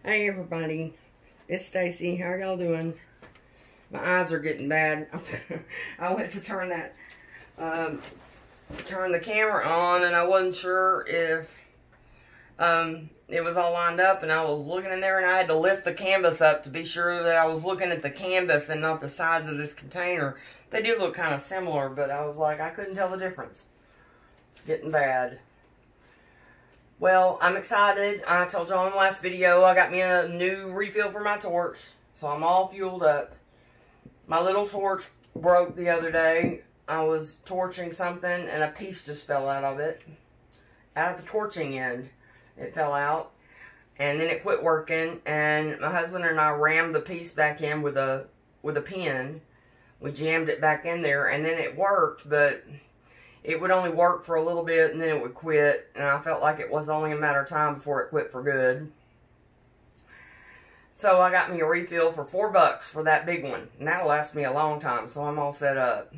Hey everybody, it's Stacy. How y'all doing? My eyes are getting bad. I went to turn the camera on, and I wasn't sure if it was all lined up, and I was looking in there, and I had to lift the canvas up to be sure that I was looking at the canvas and not the sides of this container. They do look kind of similar, but I was like, I couldn't tell the difference. It's getting bad. Well, I'm excited. I told y'all in the last video I got me a new refill for my torch, so I'm all fueled up. My little torch broke the other day. I was torching something and a piece just fell out of it. Out of the torching end, it fell out, and then it quit working, and my husband and I rammed the piece back in with a pin. We jammed it back in there, and then it worked, but it would only work for a little bit, and then it would quit, and I felt like it was only a matter of time before it quit for good. So I got me a refill for $4 for that big one, and that'll last me a long time, so I'm all set up.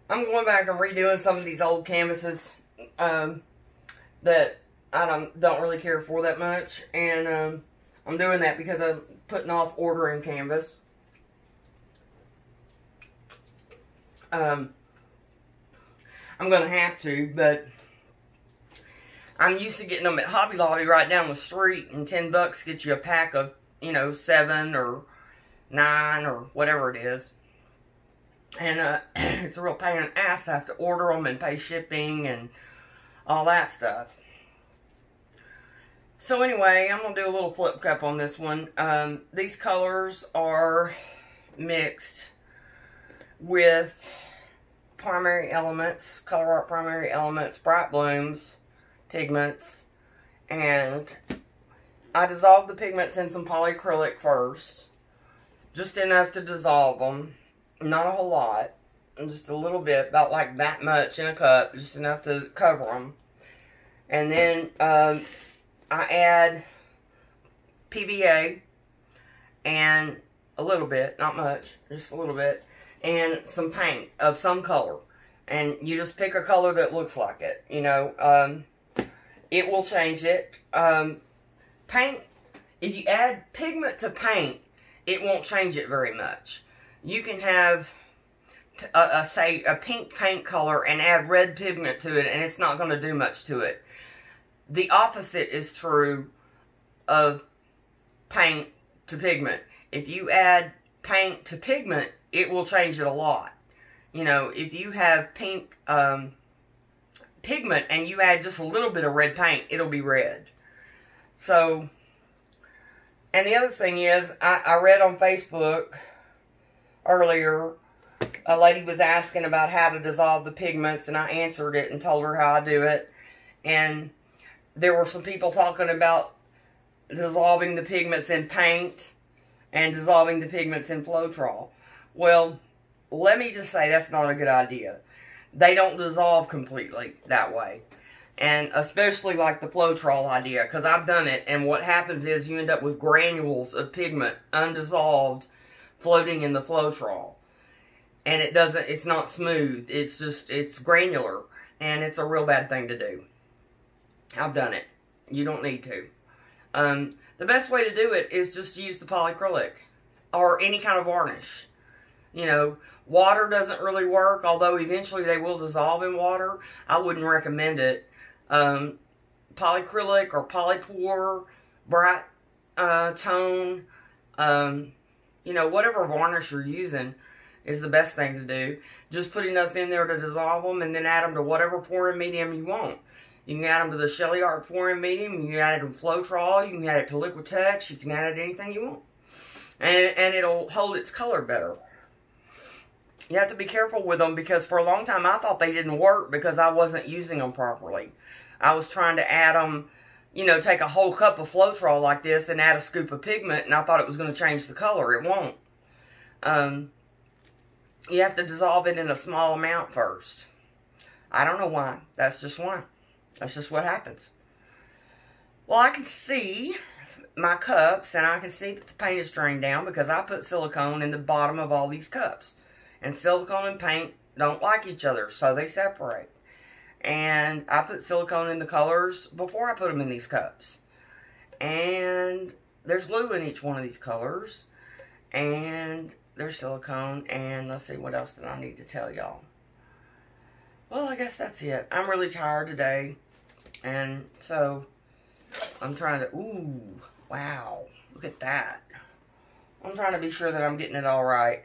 I'm going back and redoing some of these old canvases that I don't really care for that much, and I'm doing that because I'm putting off ordering canvas. I'm going to have to, but I'm used to getting them at Hobby Lobby right down the street, and $10 gets you a pack of, 7 or 9 or whatever it is. And it's a real pain in the ass to have to order them and pay shipping and all that stuff. So anyway, I'm going to do a little flip cup on this one. These colors are mixed with primary elements, COLORARTE primary elements, bright blooms, pigments, and I dissolved the pigments in some polyacrylic first, just enough to dissolve them, not a whole lot, just a little bit, about like that much in a cup, just enough to cover them, and then I add PVA, and a little bit, not much, just a little bit, and some paint of some color, and you just pick a color that looks like it. It will change it. Paint, if you add pigment to paint, it won't change it very much. You can have say a pink paint color and add red pigment to it, and it's not going to do much to it. The opposite is true of paint to pigment. If you add paint to pigment, it will change it a lot. If you have pink pigment and you add just a little bit of red paint, it'll be red. So, and the other thing is, I read on Facebook earlier, a lady was asking about how to dissolve the pigments, and I answered it and told her how I do it. And there were some people talking about dissolving the pigments in paint and dissolving the pigments in Floetrol. Well, let me just say that's not a good idea. They don't dissolve completely that way. And especially like the Floetrol idea, because I've done it, and what happens is you end up with granules of pigment, undissolved, floating in the Floetrol. And it's not smooth. It's granular, and it's a real bad thing to do. I've done it. You don't need to. The best way to do it is just to use the polyacrylic or any kind of varnish. Water doesn't really work, although eventually they will dissolve in water. I wouldn't recommend it. Polyacrylic or polypore, bright tone, whatever varnish you're using is the best thing to do. Just put enough in there to dissolve them, and then add them to whatever pouring medium you want. You can add them to the Shelly Art pouring medium. You can add it to Floetrol. You can add it to Liquitex. You can add it to anything you want. And it'll hold its color better. You have to be careful with them, because for a long time I thought they didn't work because I wasn't using them properly. I was trying to add them, take a whole cup of Floetrol like this and add a scoop of pigment, and I thought it was going to change the color. It won't. You have to dissolve it in a small amount first. I don't know why. That's just why. That's just what happens. Well, I can see my cups, and I can see that the paint is drained down because I put silicone in the bottom of all these cups. And silicone and paint don't like each other, so they separate. And I put silicone in the colors before I put them in these cups. And there's glue in each one of these colors. And there's silicone. And let's see, what else did I need to tell y'all? Well, I guess that's it. I'm really tired today. And so, I'm trying to, ooh, wow. Look at that. I'm trying to be sure that I'm getting it all right.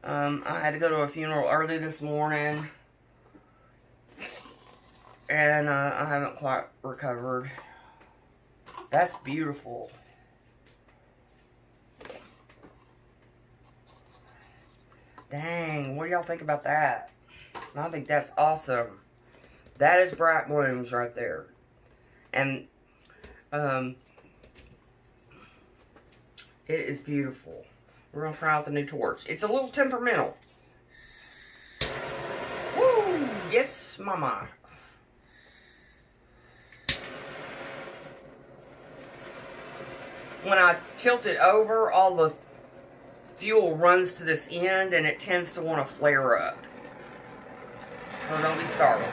I had to go to a funeral early this morning. And I haven't quite recovered. That's beautiful. Dang, what do y'all think about that? I think that's awesome. That is bright blooms right there. And it is beautiful. We're going to try out the new torch. It's a little temperamental. Woo! Yes, mama. When I tilt it over, all the fuel runs to this end and it tends to want to flare up. So don't be startled.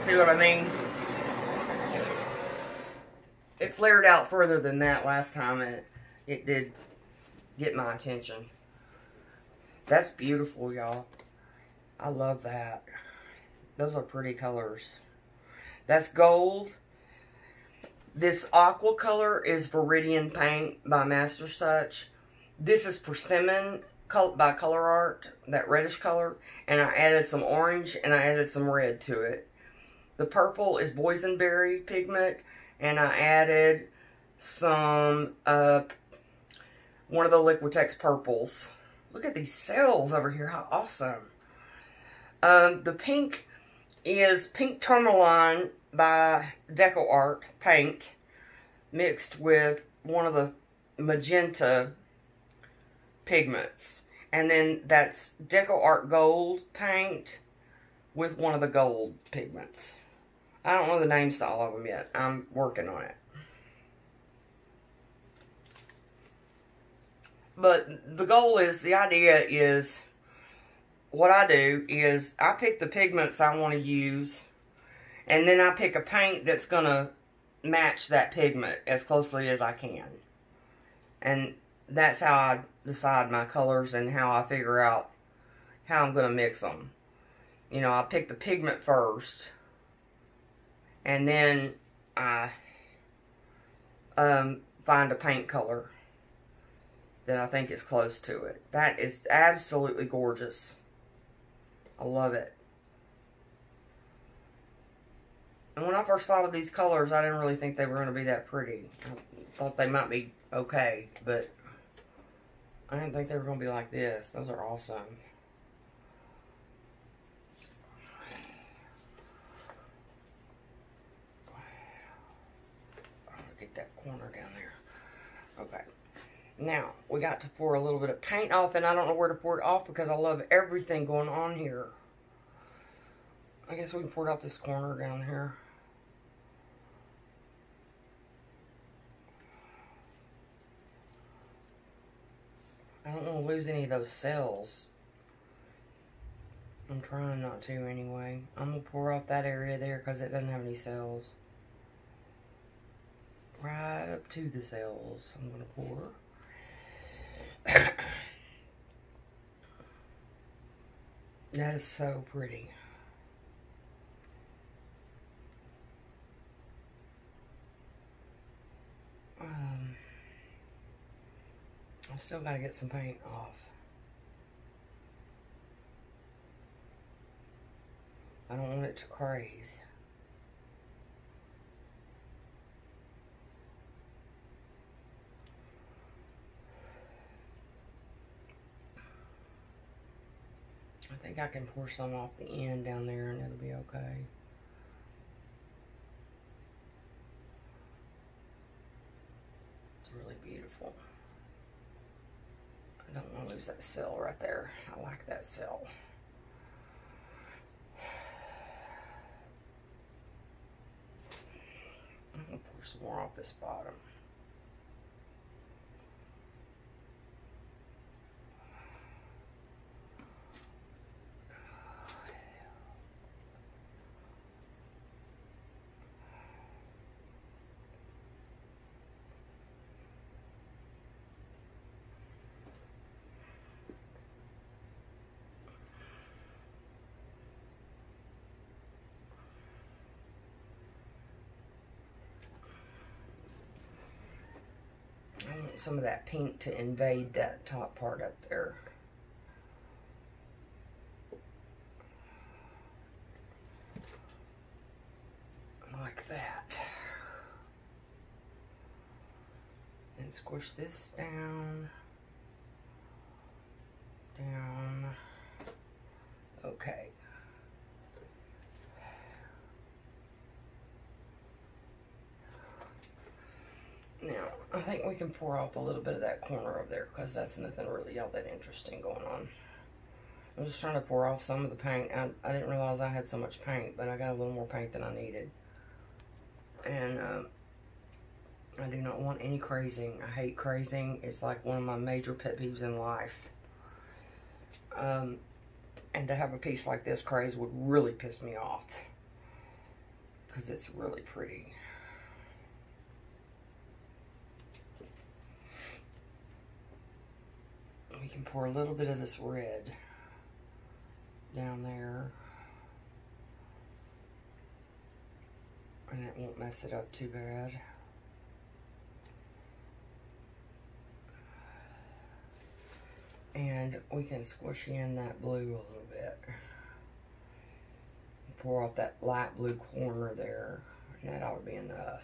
See what I mean? It flared out further than that last time, and it did get my attention. That's beautiful, y'all. I love that. Those are pretty colors. That's gold. This aqua color is Viridian Paint by Master's Touch. This is Persimmon by COLORARTE, that reddish color. And I added some orange and I added some red to it. The purple is boysenberry pigment. And I added some, one of the Liquitex purples. Look at these cells over here. How awesome. The pink is Pink Tourmaline by DecoArt paint mixed with one of the magenta pigments. And then that's DecoArt Gold paint with one of the gold pigments. I don't know the names to all of them yet. I'm working on it. But the goal is, the idea is, what I do is I pick the pigments I want to use, and then I pick a paint that's going to match that pigment as closely as I can. And that's how I decide my colors and how I figure out how I'm going to mix them. You know, I pick the pigment first, and then I find a paint color that I think is close to it. That is absolutely gorgeous. I love it. And when I first thought of these colors, I didn't really think they were going to be that pretty. I thought they might be okay, but I didn't think they were going to be like this. Those are awesome. Get that corner down there. Okay. Now, we got to pour a little bit of paint off, and I don't know where to pour it off because I love everything going on here. I guess we can pour it off this corner down here. I don't want to lose any of those cells. I'm trying not to anyway. I'm going to pour off that area there because it doesn't have any cells. Right up to the cells, I'm going to pour. That is so pretty. I still got to get some paint off. I don't want it to craze. I think I can pour some off the end down there and it'll be okay. It's really beautiful. I don't want to lose that cell right there. I like that cell. I'm going to pour some more off this bottom. some of that pink to invade that top part up there. Like that. And squish this down. Down. Okay. Now, I think we can pour off a little bit of that corner over there because that's nothing really all that interesting going on. I'm just trying to pour off some of the paint. I didn't realize I had so much paint, but I got a little more paint than I needed. And I do not want any crazing. I hate crazing. It's like one of my major pet peeves in life. And to have a piece like this craze would really piss me off because it's really pretty. We can pour a little bit of this red down there, and it won't mess it up too bad. And we can squish in that blue a little bit. Pour off that light blue corner there, and that ought to be enough.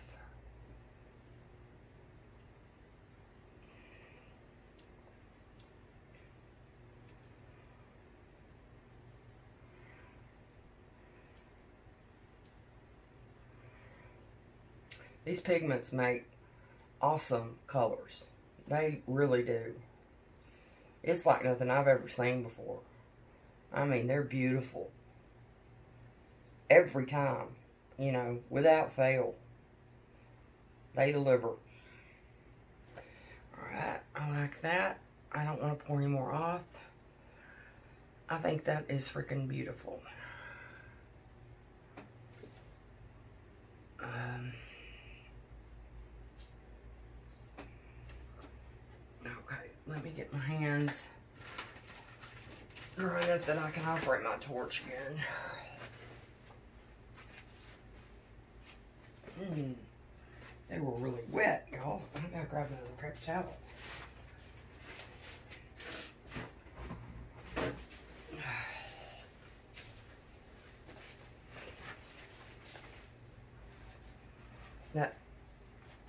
These pigments make awesome colors. They really do. It's like nothing I've ever seen before. I mean, they're beautiful. Every time, you know, without fail. They deliver. Alright, I like that. I don't want to pour any more off. I think that is freaking beautiful. Let me get my hands dry enough that I can operate my torch again. They were really wet, y'all. I gotta grab another paper towel.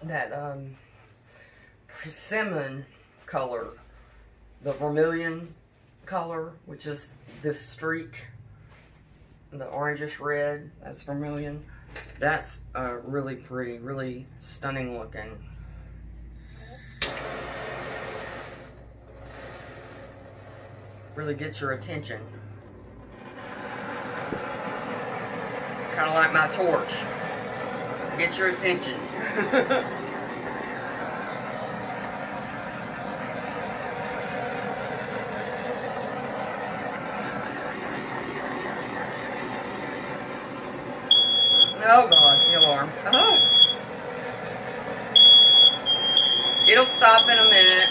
That persimmon color, the vermilion color, which is this streak, the orangish red, that's vermilion. That's really pretty, really stunning looking. Really gets your attention. Kind of like my torch. Gets your attention. Oh God, the alarm. Oh. It'll stop in a minute.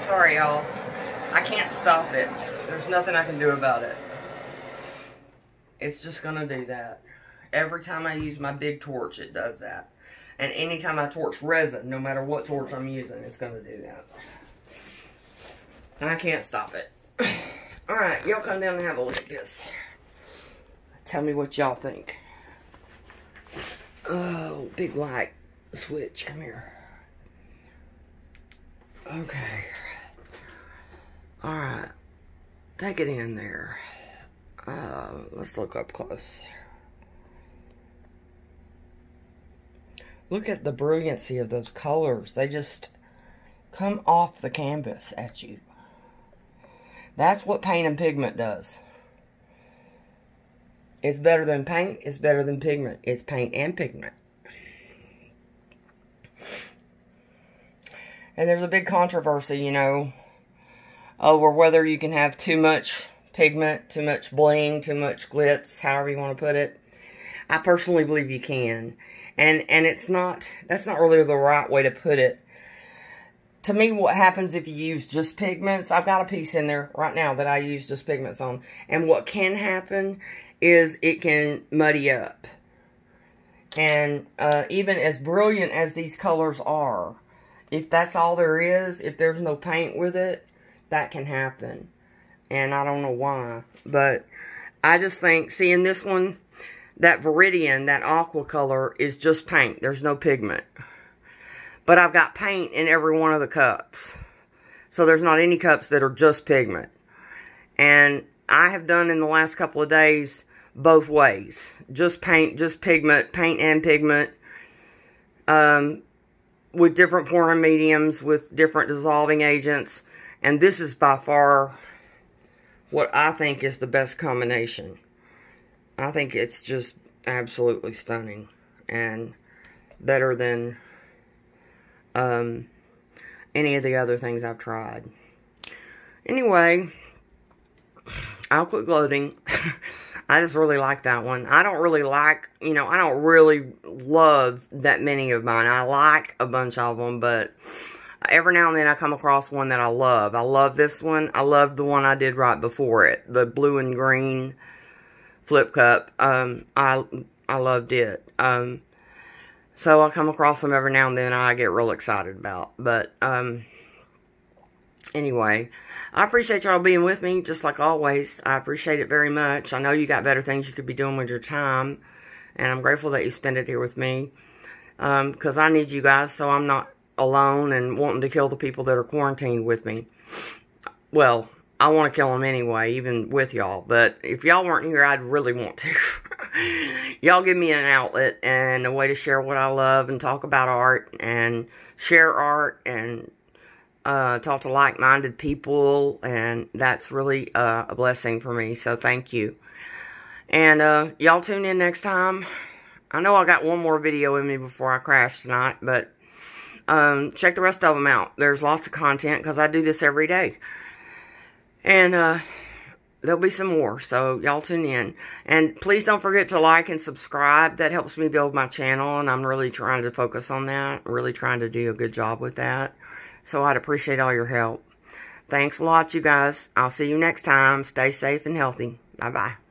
Sorry, y'all. I can't stop it. There's nothing I can do about it. It's just gonna do that. Every time I use my big torch, it does that. And anytime I torch resin, no matter what torch I'm using, it's gonna do that. And I can't stop it. Alright, y'all come down and have a look at this. Tell me what y'all think. Oh, big light switch. Come here. Okay. Alright. Take it in there. Let's look up close. Look at the brilliancy of those colors. They just come off the canvas at you. That's what paint and pigment does. It's better than paint. It's better than pigment. It's paint and pigment. And there's a big controversy, you know, over whether you can have too much pigment, too much bling, too much glitz, however you want to put it. I personally believe you can. And it's not, that's not really the right way to put it. To me, what happens if you use just pigments, I've got a piece in there right now that I use just pigments on. And what can happen is it can muddy up. And even as brilliant as these colors are, if that's all there is, if there's no paint with it, that can happen. And I don't know why. But I just think, seeing this one, that Viridian, that aqua color, is just paint. There's no pigment. But I've got paint in every one of the cups. So there's not any cups that are just pigment. And I have done in the last couple of days both ways. Just paint, just pigment, paint and pigment. With different pouring mediums, with different dissolving agents. And this is by far what I think is the best combination. I think it's just absolutely stunning. And better than any of the other things I've tried. Anyway, I'll quit gloating. I just really like that one. I don't really like, I don't really love that many of mine. I like a bunch of them, but every now and then I come across one that I love. I love this one. I love the one I did right before it. The blue and green flip cup. I loved it. So I come across them every now and then I get real excited about. But, anyway, I appreciate y'all being with me, just like always. I appreciate it very much. I know you got better things you could be doing with your time. And I'm grateful that you spend it here with me. Because I need you guys so I'm not alone and wanting to kill the people that are quarantined with me. Well, I want to kill them anyway, even with y'all. But if y'all weren't here, I'd really want to. Y'all give me an outlet and a way to share what I love and talk about art and share art and talk to like-minded people. And that's really a blessing for me. So thank you. And y'all tune in next time. I know I got one more video in me before I crash tonight. But check the rest of them out. There's lots of content because I do this every day. And there'll be some more, so y'all tune in. And please don't forget to like and subscribe. That helps me build my channel, and I'm really trying to focus on that. Really trying to do a good job with that. So I'd appreciate all your help. Thanks a lot, you guys. I'll see you next time. Stay safe and healthy. Bye-bye.